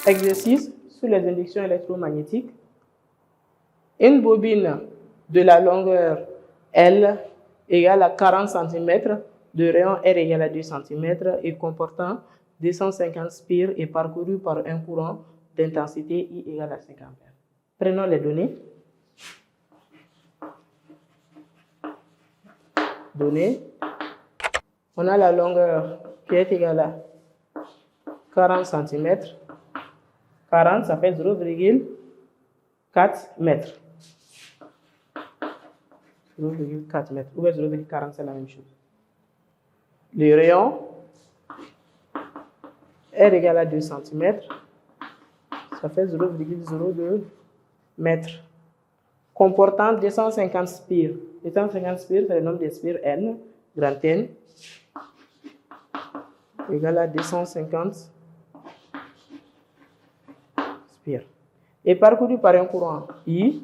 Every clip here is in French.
Exercice sur les inductions électromagnétiques. Une bobine de la longueur L égale à 40 cm, de rayon R égale à 2 cm et comportant 250 spires et parcouru par un courant d'intensité I égale à 5 A. Prenons les données. On a la longueur qui est égale à 40 cm. 40, ça fait 0,4 mètres. 0,4 mètres. Ou 0,40, c'est la même chose. Le rayon R égale à 2 cm. Ça fait 0,02 mètres. Comportant 250 spires. 250 spires, c'est le nombre de spires N, grand N, égale à 250 spires. Et parcouru par un courant I,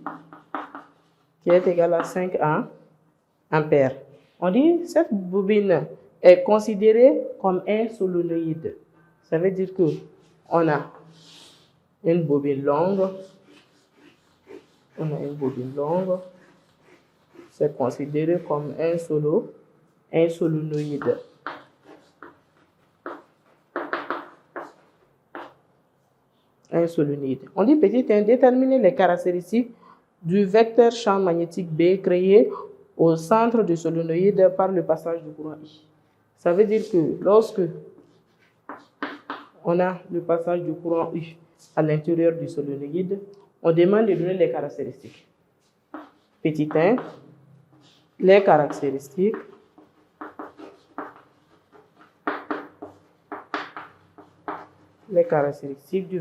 qui est égal à 5 ampères. On dit que cette bobine est considérée comme un solénoïde. Ça veut dire qu'on a une bobine longue. C'est considéré comme un solénoïde. On dit petit 1, déterminer les caractéristiques du vecteur champ magnétique B créé au centre du solénoïde par le passage du courant I. Ça veut dire que lorsque on a le passage du courant I à l'intérieur du solénoïde, on demande de donner les caractéristiques. Petit 1, les caractéristiques du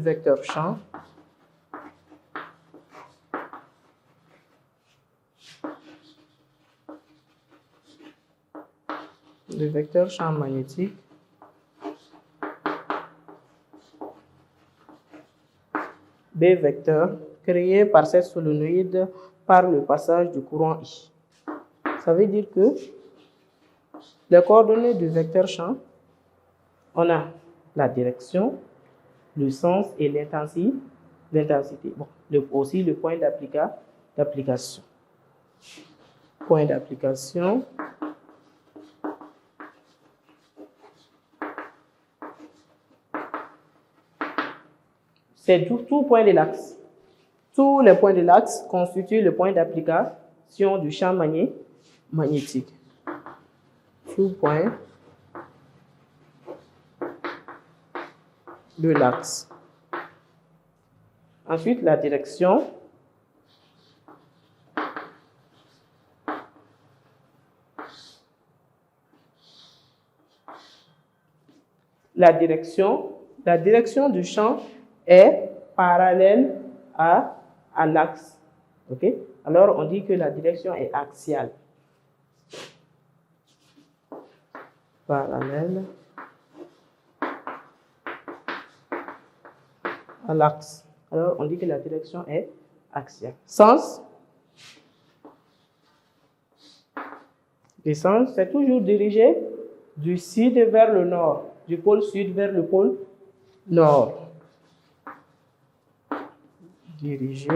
vecteur champ magnétique B vecteur créé par cette solénoïde par le passage du courant I. Ça veut dire que les coordonnées du vecteur champ, on a la direction, le sens et l'intensité. Bon, aussi le point d'application. Point d'application. C'est tout point de l'axe. Tous les points de l'axe constituent le point d'application du champ magnétique. Tout point de l'axe. Ensuite, la direction. La direction du champ est parallèle à l'axe. Ok? Alors, on dit que la direction est axiale. Parallèle à l'axe. Alors, on dit que la direction est axiale. Sens. Le sens, c'est toujours dirigé du sud vers le nord, du pôle sud vers le pôle nord. Dirigé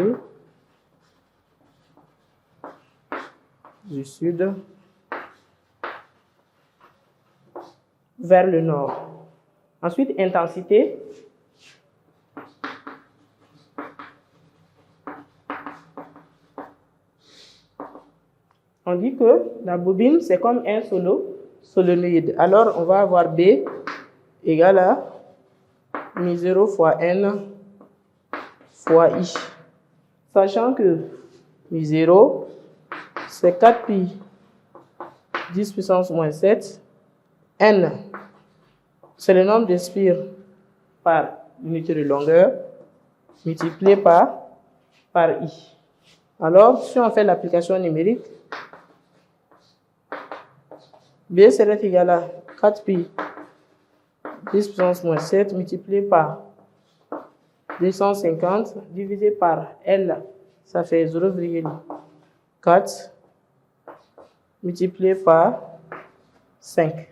du sud vers le nord. Ensuite, intensité. On dit que la bobine, c'est comme un solénoïde. Alors, on va avoir B égale à μ0 fois N fois I. Sachant que μ0, c'est 4 pi 10 puissance moins 7. N, c'est le nombre de spires par unité de longueur multiplié par I. Alors, si on fait l'application numérique, B serait égal à 4 pi 10 puissance moins 7 multiplié par 250 divisé par L, ça fait 0,4 multiplié par 5.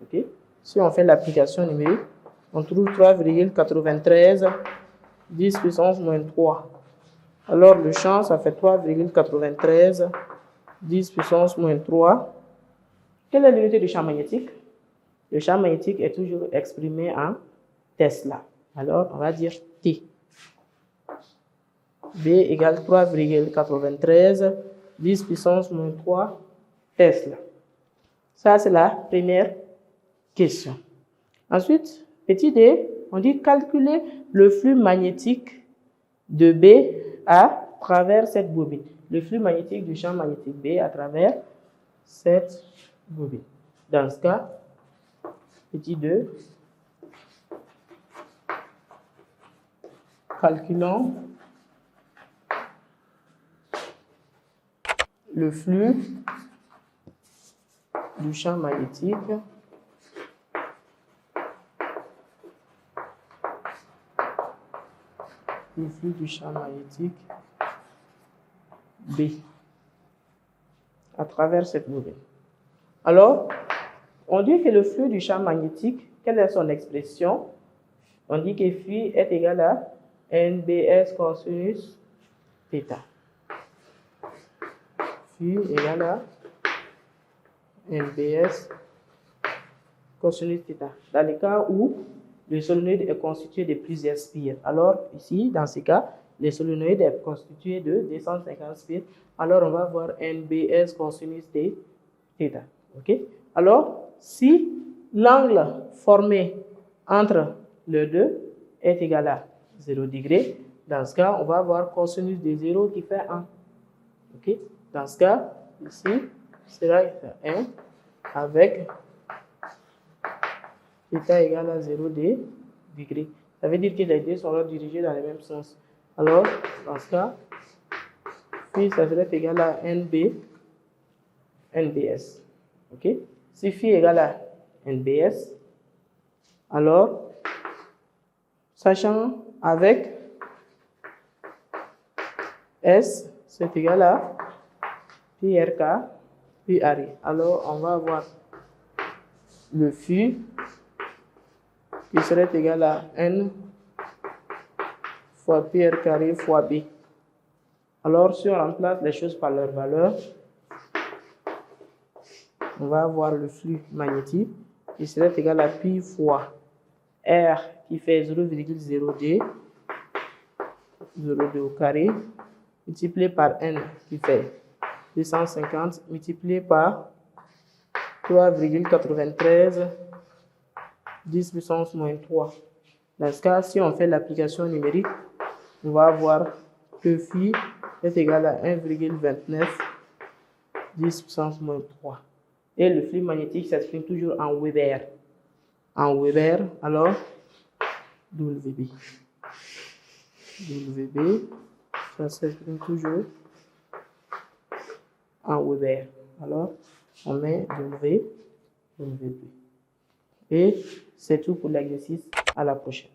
Okay? Si on fait l'application numérique, on trouve 3,93 10 puissance moins 3. Alors, le champ, ça fait 3,93. 10 puissance moins 3. Quelle est l'unité du champ magnétique? Le champ magnétique est toujours exprimé en Tesla. Alors, on va dire T. B égale 3,93. 10 puissance moins 3 Tesla. Ça, c'est la première question. Ensuite, petit d, on dit calculer le flux magnétique de B à travers cette bobine. Le flux magnétique du champ magnétique B à travers cette bobine. Dans ce cas, petit 2, calculons le flux du champ magnétique B à travers cette bobine. Alors, on dit que le flux du champ magnétique, quelle est son expression? On dit que phi est égal à NBS cosinus θ. Phi égale à NBS cosinus θ. Dans le cas où le solénoïde est constitué de plusieurs spires. Alors, ici, dans ce cas, le solénoïde est constitué de 250 spires. Alors, on va voir NBS cosinus θ. OK? Alors, si l'angle formé entre les deux est égal à 0 degré, dans ce cas, on va avoir cosinus de 0 qui fait 1. OK? Dans ce cas, ici, cela est 1 avec θ égale à 0 degré. Ça veut dire que les deux sont dirigés dans le même sens. Alors, dans ce cas, phi, ça serait égal à NBS. OK? Si phi égale à NBS, alors, sachant avec S, c'est égal à pi RK, pi RI. Alors, on va avoir le phi qui serait égal à N fois pi R carré fois B. Alors, si on remplace les choses par leur valeur, on va avoir le flux magnétique qui serait égal à pi fois R qui fait 0,02 au carré, multiplié par N qui fait 250, multiplié par 3,93, 10 puissance moins 3. Dans ce cas, si on fait l'application numérique, on va avoir que phi est égal à 1,29, 10 puissance moins 3. Et le flux magnétique s'exprime toujours en Weber. En Weber, alors, WB. WB, ça s'exprime toujours en Weber. Alors, on met WB. Et c'est tout pour l'exercice. À la prochaine.